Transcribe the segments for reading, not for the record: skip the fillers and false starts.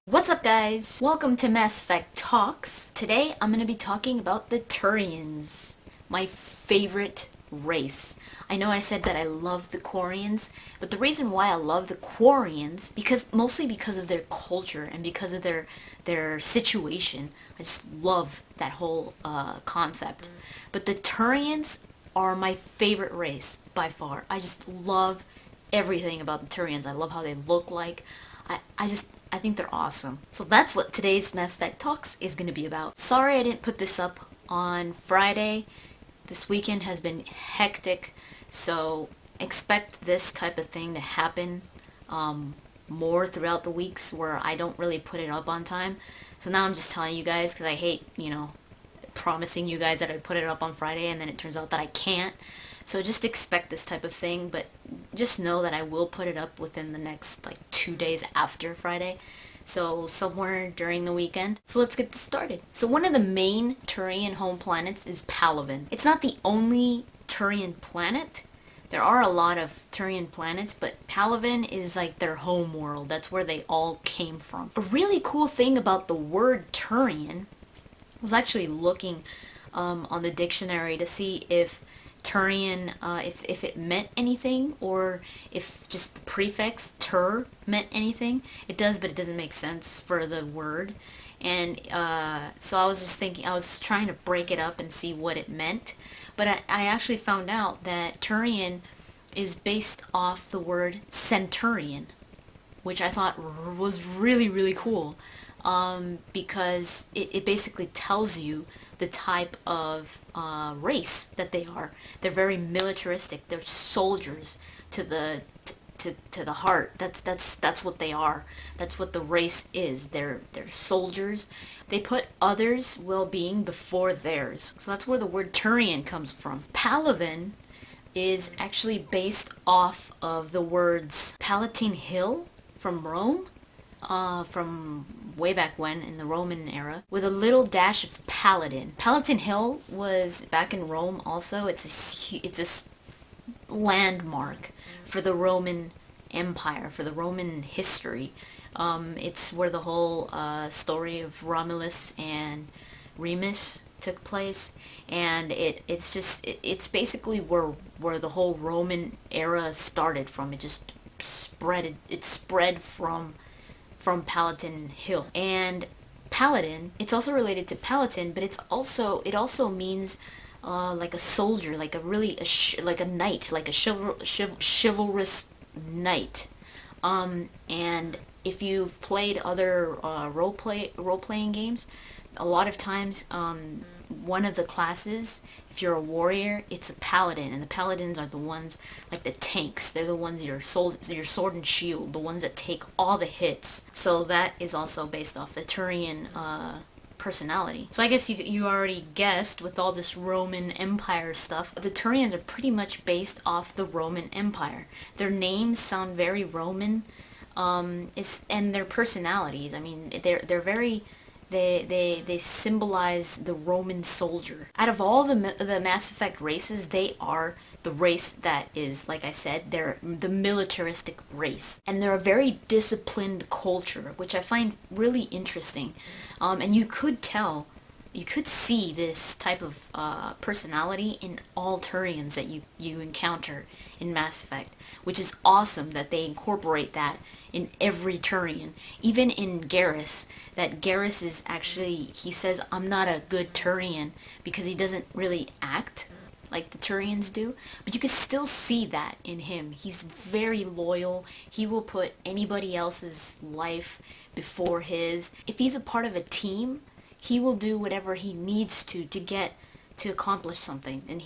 What's up, guys? Welcome to Mass Effect Talks. Today I'm going to be talking about the Turians, my favorite race. I know I said that I love the Quarians, but the reason why I love the Quarians mostly because of their culture and because of their situation. I just love that whole concept. But the Turians are my favorite race by far. I just love everything about the Turians. I love how they look like. I think they're awesome. So that's what today's Mass Effect Talks is going to be about. Sorry I didn't put this up on Friday. This weekend has been hectic, so expect this type of thing to happen more throughout the weeks where I don't really put it up on time. So now I'm just telling you guys because I hate, promising you guys that I'd put it up on Friday and then it turns out that I can't. So just expect this type of thing, but just know that I will put it up within the next 2 days after Friday. So somewhere during the weekend. So let's get this started. So one of the main Turian home planets is Palaven. It's not the only Turian planet. There are a lot of Turian planets, but Palaven is like their home world. That's where they all came from. A really cool thing about the word Turian was actually looking on the dictionary to see if Turian, if it meant anything, or if just the prefix tur meant anything. It does, but it doesn't make sense for the word. And so I was just thinking, I was trying to break it up and see what it meant. But I actually found out that Turian is based off the word centurion, which I thought was really, really cool. Because it basically tells you the type of race that they are. They're very militaristic. They're soldiers to the heart. That's what they are. That's what the race is. They're soldiers. They put others' well-being before theirs. So that's where the word Turian comes from. Palaven is actually based off of the words Palatine Hill from Rome. From way back when in the Roman era, with a little dash of Paladin. Palatine Hill was back in Rome also. It's a landmark for the Roman Empire, for the Roman history. It's where the whole story of Romulus and Remus took place, and it's basically where the whole Roman era started from. It just spread from Palatine Hill. And Paladin, it's also related to Palatine, but it also means like a soldier, like like a knight, like a chivalrous knight. And if you've played other role playing games, a lot of times one of the classes, if you're a warrior, it's a paladin, and the paladins are the ones like the tanks. They're the ones your sword and shield, the ones that take all the hits. So that is also based off the Turian personality. So I guess you already guessed with all this Roman Empire stuff, the Turians are pretty much based off the Roman Empire. Their names sound very Roman, and their personalities. I mean, they're very. They symbolize the Roman soldier. Out of all the Mass Effect races, they are the race that is, like I said, they're the militaristic race. And they're a very disciplined culture, which I find really interesting. And you could see this type of personality in all Turians that you encounter in Mass Effect, which is awesome that they incorporate that in every Turian. Even in Garrus, that Garrus is actually, he says, I'm not a good Turian because he doesn't really act like the Turians do, but you can still see that in him. He's very loyal. He will put anybody else's life before his. If he's a part of a team, he will do whatever he needs to get to accomplish something. And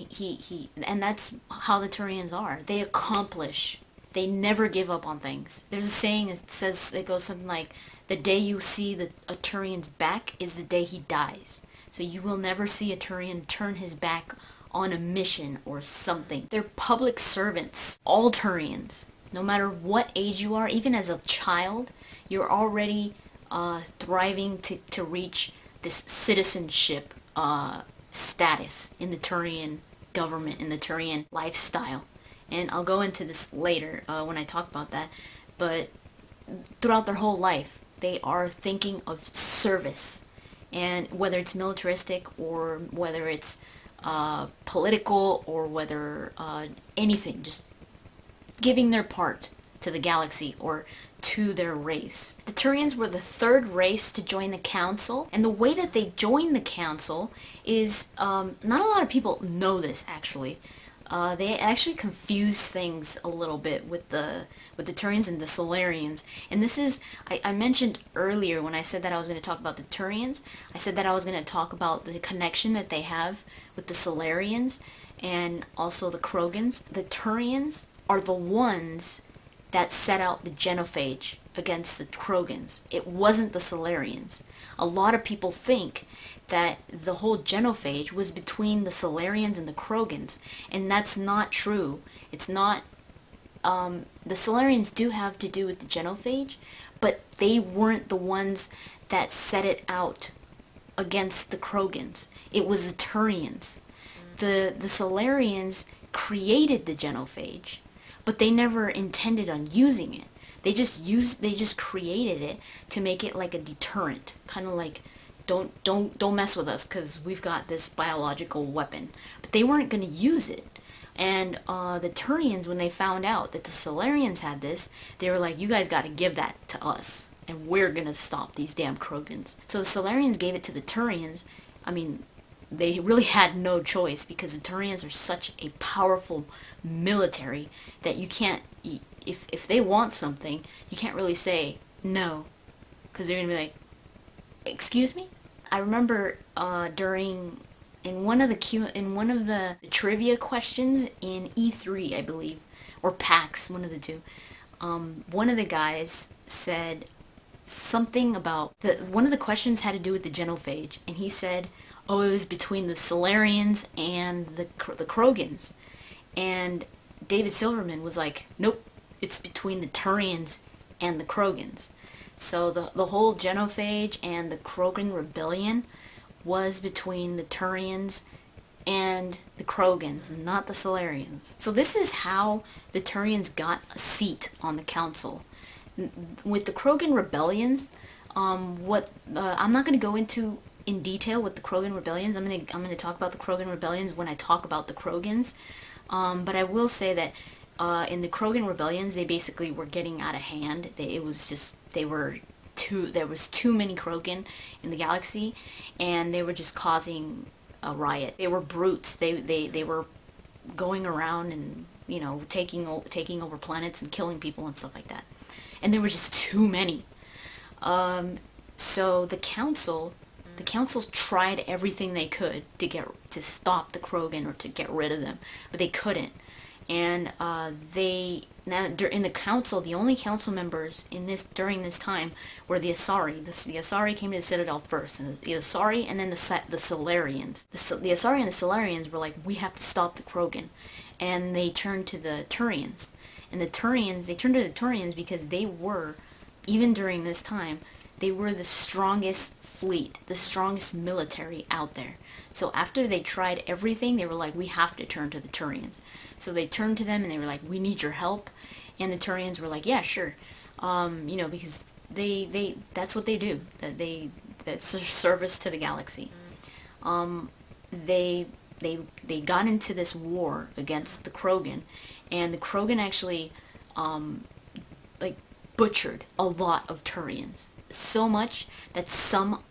and that's how the Turians are. They accomplish. They never give up on things. There's a saying it goes something like, the day you see a Turian's back is the day he dies. So you will never see a Turian turn his back on a mission or something. They're public servants. All Turians. No matter what age you are, even as a child, you're already thriving to reach this citizenship status in the Turian government, in the Turian lifestyle. And I'll go into this later when I talk about that. But throughout their whole life, they are thinking of service. And whether it's militaristic or whether it's political or whether anything, just giving their part to the galaxy or to their race. The Turians were the third race to join the council, and the way that they joined the council is not a lot of people know this actually. They actually confuse things a little bit with the Turians and the Solarians. And this is, I mentioned earlier when I said that I was going to talk about the Turians, I said that I was going to talk about the connection that they have with the Solarians and also the Krogans. The Turians are the ones that set out the genophage against the Krogans. It wasn't the Solarians. A lot of people think that the whole genophage was between the Solarians and the Krogans, and that's not true. It's not. The Solarians do have to do with the genophage, but they weren't the ones that set it out against the Krogans. It was the Turians. The Solarians created the genophage, but they never intended on using it. They just created it to make it like a deterrent, kind of like don't mess with us because we've got this biological weapon. But they weren't going to use it. And the Turians, when they found out that the Solarians had this, they were like, you guys got to give that to us, and we're going to stop these damn Krogans. So the Solarians gave it to the Turians. I mean, they really had no choice because the Turians are such a powerful military that you can't, if they want something, you can't really say no, because they're going to be like, excuse me? I remember in one of the trivia questions in E3, I believe, or PAX, one of the two, one of the guys said something about one of the questions had to do with the genophage, and he said, oh, it was between the Solarians and the Krogans. And David Silverman was like, nope, it's between the Turians and the Krogans. So the whole genophage and the Krogan rebellion was between the Turians and the Krogans, not the Solarians. So this is how the Turians got a seat on the council. With the Krogan rebellions, I'm not going to go into in detail with the Krogan rebellions. I'm going to talk about the Krogan rebellions when I talk about the Krogans. But I will say that in the Krogan rebellions, they basically were getting out of hand. There was too many Krogan in the galaxy, and they were just causing a riot. They were brutes. They were going around and taking over planets and killing people and stuff like that. And there were just too many. So the councils tried everything they could to stop the Krogan or to get rid of them, but they couldn't. And in the council, the only council members during this time were the Asari. The Asari came to the Citadel first, and the Asari, and then the Solarians. The Asari and the Solarians were like, we have to stop the Krogan, and they turned to the Turians. And they turned to the Turians because they were, even during this time, they were the strongest fleet, the strongest military out there. So after they tried everything, they were like, we have to turn to the Turians. So they turned to them and they were like, we need your help. And the Turians were like, yeah, sure. Because that's what they do. That's their service to the galaxy. They got into this war against the Krogan, and the Krogan actually butchered a lot of Turians. So much that some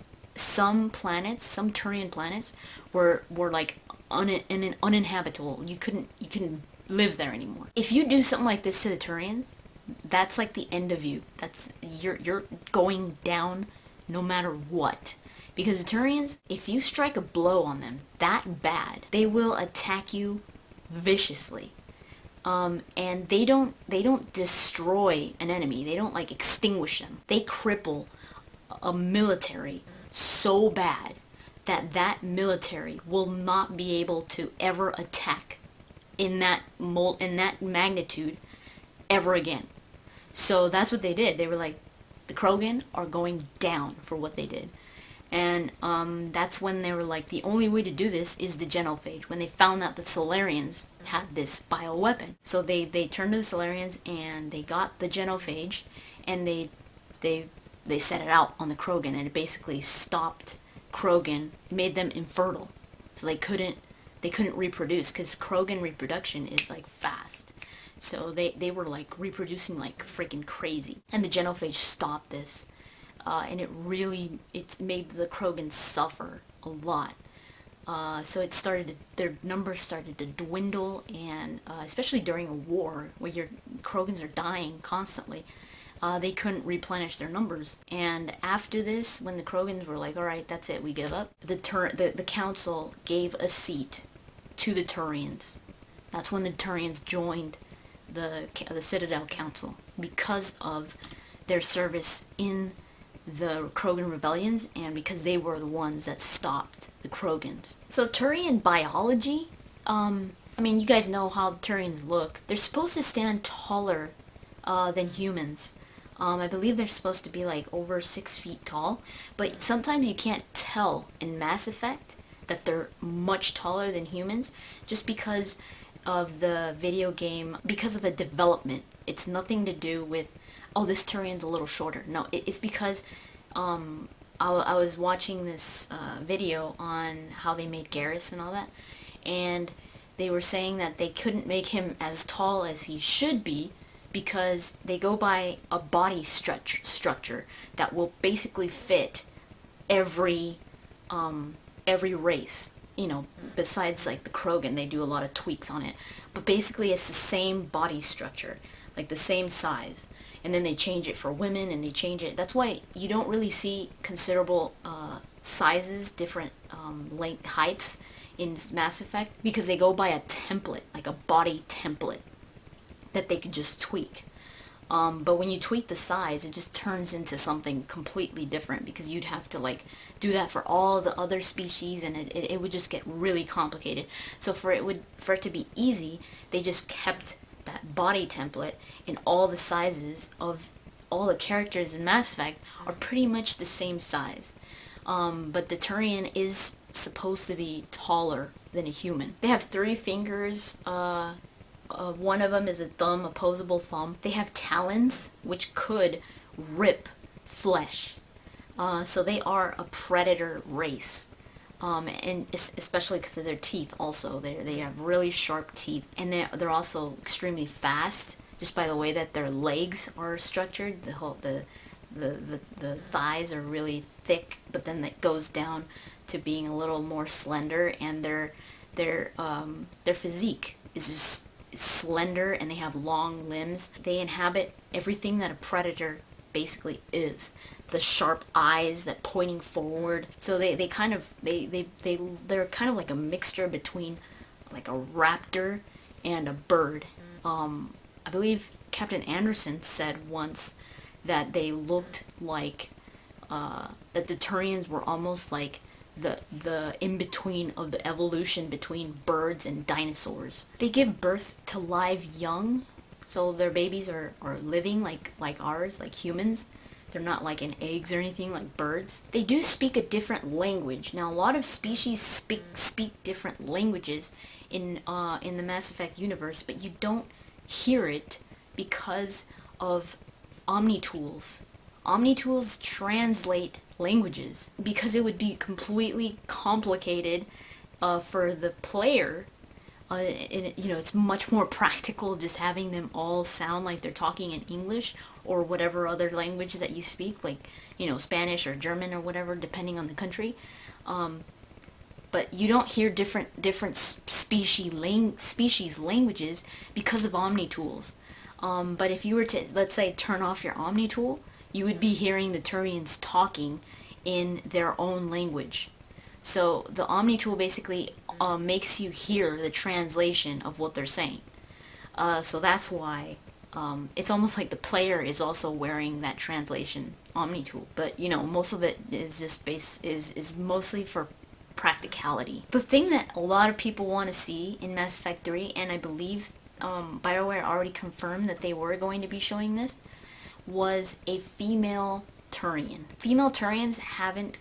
planets, some Turian planets, were like uninhabitable. You couldn't live there anymore. If you do something like this to the Turians, that's like the end of you. You're going down no matter what. Because the Turians, if you strike a blow on them that bad, they will attack you viciously. And they don't destroy an enemy. They don't extinguish them. They cripple a military so bad that military will not be able to ever attack in that magnitude ever again. So that's what they did. They were like, the Krogan are going down for what they did. And that's when they were like, the only way to do this is the genophage, when they found out the Solarians had this bioweapon. So they turned to the Solarians and they got the genophage, and they set it out on the Krogan, and it basically stopped Krogan, made them infertile. So they couldn't reproduce, because Krogan reproduction is like fast. So they were like reproducing like freaking crazy. And the genophage stopped this. And it made the Krogan suffer a lot. So their numbers started to dwindle, and especially during a war where your Krogans are dying constantly, they couldn't replenish their numbers. And after this, when the Krogans were like, all right, that's it, we give up, the council gave a seat to the Turians. That's when the Turians joined the Citadel Council, because of their service in the Krogan rebellions, and because they were the ones that stopped the Krogans. So Turian biology, I mean, you guys know how Turians look. They're supposed to stand taller than humans. I believe they're supposed to be like over 6 feet tall, but sometimes you can't tell in Mass Effect that they're much taller than humans, just because of the video game, because of the development. It's nothing to do with, oh, this Turian's a little shorter. No, it's because I was watching this video on how they made Garrus and all that, and they were saying that they couldn't make him as tall as he should be, because they go by a body structure that will basically fit every race. You know, besides like the Krogan, they do a lot of tweaks on it, but basically it's the same body structure, like the same size. And then they change it for women, and they change it. That's why you don't really see considerable sizes, different length, heights in Mass Effect, because they go by a template, like a body template that they could just tweak. But when you tweak the size, it just turns into something completely different, because you'd have to like do that for all the other species, and it would just get really complicated. So for it to be easy, they just kept that body template, and all the sizes of all the characters in Mass Effect are pretty much the same size. But the Turian is supposed to be taller than a human. They have 3 fingers. One of them is a thumb, opposable thumb. They have talons, which could rip flesh. So they are a predator race. And especially because of their teeth also. They have really sharp teeth. And they're also extremely fast, just by the way that their legs are structured. The thighs are really thick, but then it goes down to being a little more slender, and their physique is just slender, and they have long limbs. They inhabit everything that a predator basically is. The sharp eyes that pointing forward. So they're kind of like a mixture between like a raptor and a bird. I believe Captain Anderson said once that they looked like that the Turians were almost like the in-between of the evolution between birds and dinosaurs. They give birth to live young, so their babies are living like ours, like humans. They're not like in eggs or anything like birds. They do speak a different language. Now, a lot of species speak different languages in the Mass Effect universe, but you don't hear it because of Omnitools. Omnitools translate languages, because it would be completely complicated for the player. It's much more practical just having them all sound like they're talking in English or whatever other language that you speak, like, Spanish or German or whatever, depending on the country. But you don't hear different species languages because of Omnitools. But if you were to, let's say, turn off your Omnitool, you would be hearing the Turians talking in their own language. So the Omnitool basically makes you hear the translation of what they're saying. So that's why it's almost like the player is also wearing that translation Omnitool. But most of it is just is mostly for practicality. The thing that a lot of people want to see in Mass Effect 3, and I believe BioWare already confirmed that they were going to be showing this, was a female Turian. Female Turians haven't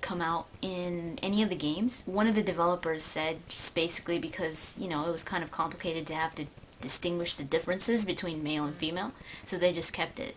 come out in any of the games. One of the developers said just basically because, you know, it was kind of complicated to have to distinguish the differences between male and female, so they just kept it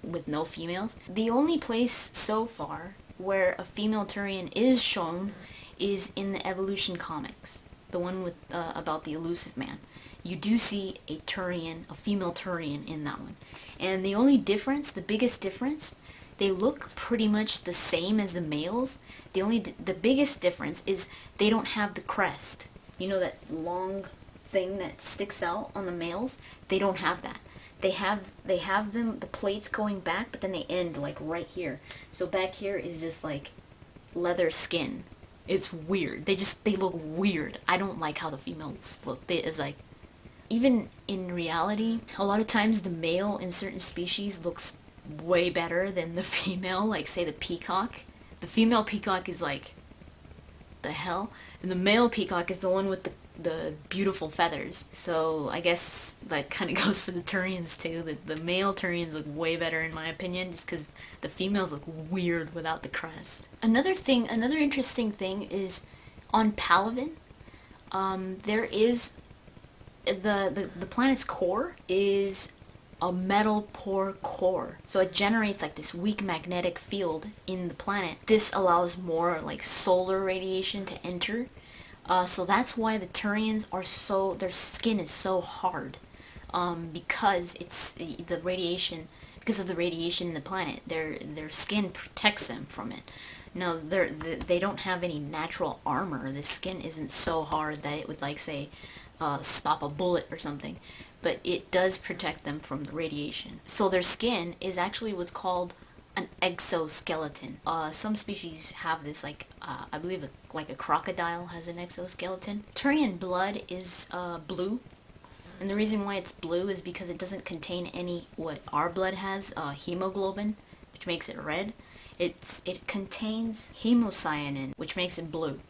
with no females. The only place so far where a female Turian is shown is in the Evolution comics, the one with about the elusive man. You do see a Turian, a female Turian in that one. And the only difference, the biggest difference, they look pretty much the same as the males. The biggest difference is they don't have the crest. You know that long thing that sticks out on the males? They don't have that. They have the plates going back, but then they end like right here. So back here is just like leather skin. It's weird. They look weird. I don't like how the females look. It's like, even in reality, a lot of times the male in certain species looks way better than the female, like say the peacock. The female peacock is like, the hell? And the male peacock is the one with the beautiful feathers. So I guess that kind of goes for the Turians too. The male Turians look way better in my opinion, just because the females look weird without the crest. Another interesting thing is on Palaven, there is the planet's core is a metal poor core. So it generates like this weak magnetic field in the planet. This allows more like solar radiation to enter. So that's why the Turians are their skin is so hard. Because it's the radiation, because of the radiation in the planet, their skin protects them from it. No, they don't have any natural armor. The skin isn't so hard that it would, like, say, stop a bullet or something. But it does protect them from the radiation. So their skin is actually what's called an exoskeleton. Some species have this, like, I believe like a crocodile has an exoskeleton. Turian blood is blue. And the reason why it's blue is because it doesn't contain any, what our blood has, hemoglobin, which makes it red. It contains hemocyanin, which makes it blue.